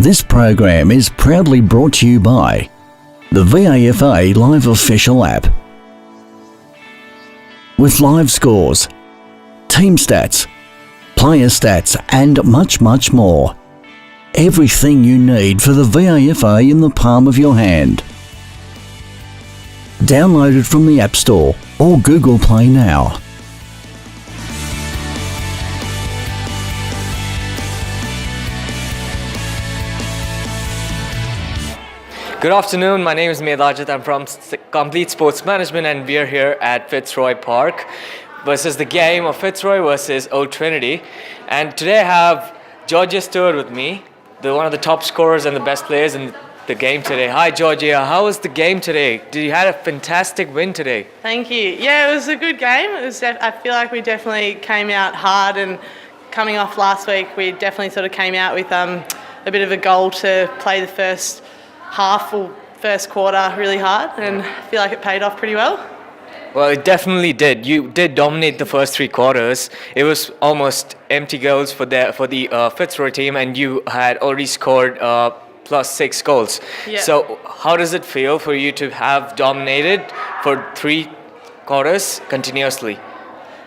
This program is proudly brought to you by the VAFA Live Official app. With live scores, team stats, player stats and much more. Everything you need for the VAFA in the palm of your hand. Download it from the App Store or Google Play now. Good afternoon, my name is Medajit. I'm from Complete Sports Management and we're here at Fitzroy Park versus the game of Fitzroy versus Old Trinity. And today I have Georgia Stewart with me, one of the top scorers and the best players in the game today. Hi Georgia, how was the game today? You had a fantastic win today. Thank you. Yeah, it was a good game. I feel like we definitely came out hard, and coming off last week, we definitely sort of came out with a bit of a goal to play the first half or first quarter really hard, and I feel like it paid off pretty well. Well, it definitely did. You did dominate the first three quarters. It was almost empty goals for the Fitzroy team, and you had already scored +6 goals. Yeah. So how does it feel for you to have dominated for 3 quarters continuously?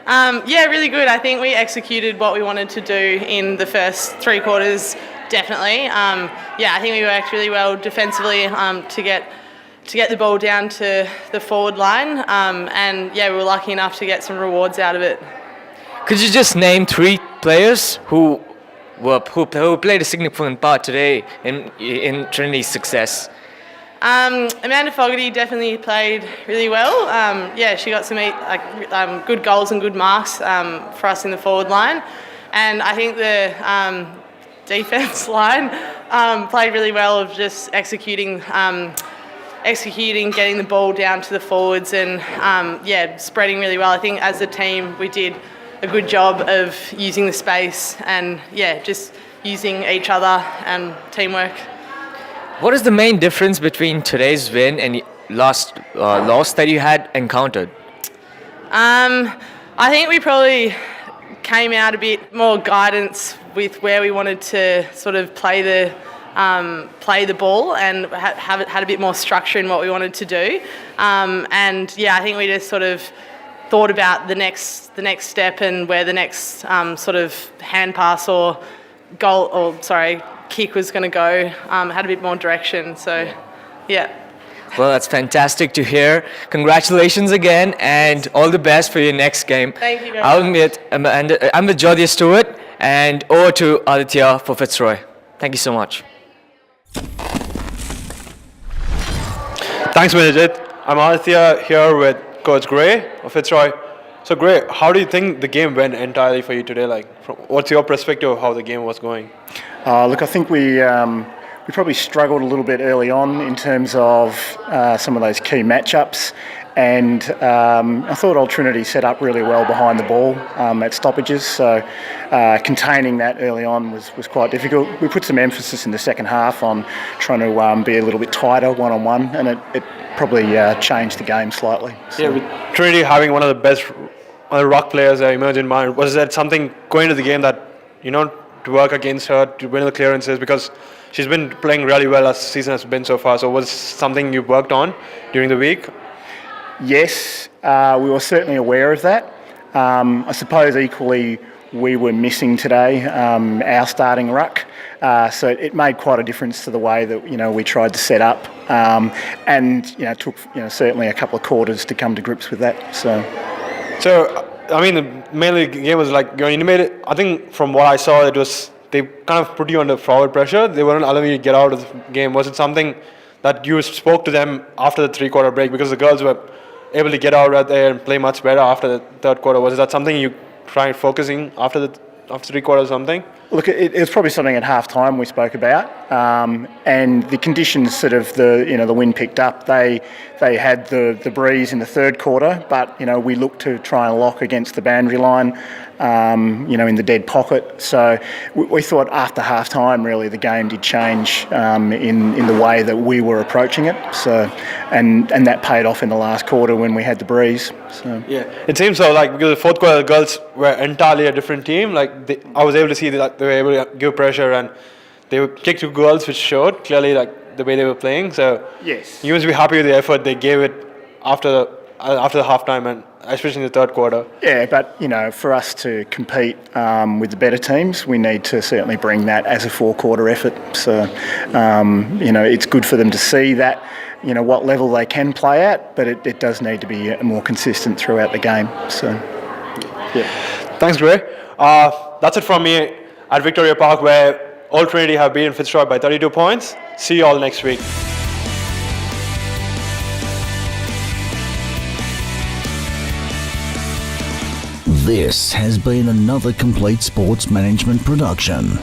Yeah, really good. I think we executed what we wanted to do in the first 3 quarters. Definitely. I think we worked really well defensively to get the ball down to the forward line, and we were lucky enough to get some rewards out of it. Could you just name 3 players who played a significant part today in Trinity's success? Amanda Fogarty definitely played really well. She got some good goals and good marks for us in the forward line, and I think the defense line played really well of just executing, getting the ball down to the forwards, and spreading really well. I think as a team we did a good job of using the space and just using each other and teamwork. What is the main difference between today's win and last loss that you had encountered? I think we probably came out a bit more guidance with where we wanted to sort of play the ball, and had a bit more structure in what we wanted to do. I think we just sort of thought about the next step and where the next sort of hand pass or kick was going to go. Had a bit more direction. So, yeah. Well, that's fantastic to hear. Congratulations again, and all the best for your next game. Thank you very much. I'm with Georgia Stewart, and over to Aditya for Fitzroy. Thank you so much. Thanks, Minajit. I'm Aditya here with Coach Gray of Fitzroy. So, Gray, how do you think the game went entirely for you today? What's your perspective of how the game was going? Look, I think we probably struggled a little bit early on in terms of some of those key matchups, and I thought Old Trinity set up really well behind the ball at stoppages, so containing that early on was quite difficult. We put some emphasis in the second half on trying to be a little bit tighter one-on-one, and it probably changed the game slightly. So. Yeah, with Trinity having one of the best ruck players I emerged in mind, was that something going to the game that, to work against her, to win the clearances, because she's been playing really well as the season has been so far. So was something you worked on during the week? Yes, we were certainly aware of that. I suppose equally we were missing today our starting ruck. So it made quite a difference to the way that we tried to set up, and took certainly a couple of quarters to come to grips with that. So I mean, mainly the game was you made it. I think from what I saw, it was they kind of put you under forward pressure. They weren't allowing you to get out of the game. Was it something that you spoke to them after the 3-quarter break, because the girls were able to get out right there and play much better after the third quarter? Was that something you tried focusing after 3 quarters or something? Look, it was probably something at half time we spoke about, and the conditions sort of the wind picked up. They had the breeze in the third quarter, but we looked to try and lock against the boundary line, in the dead pocket. So we thought after half time, really, the game did change in the way that we were approaching it. So, and that paid off in the last quarter when we had the breeze. So yeah, it seems so. Because the fourth quarter, the girls were entirely a different team. I was able to see that they were able to give pressure, and They kicked 2 goals, which showed clearly like the way they were playing. So Yes. you must be happy with the effort they gave it after the halftime and especially in the third quarter. Yeah, but for us to compete with the better teams, we need to certainly bring that as a 4-quarter effort. So, it's good for them to see that, what level they can play at, but it does need to be more consistent throughout the game. So, yeah. Thanks, Gray. That's it from me at Victoria Park, where Old Trinity have beaten Fitzroy by 32 points. See you all next week. This has been another Complete Sports Management production.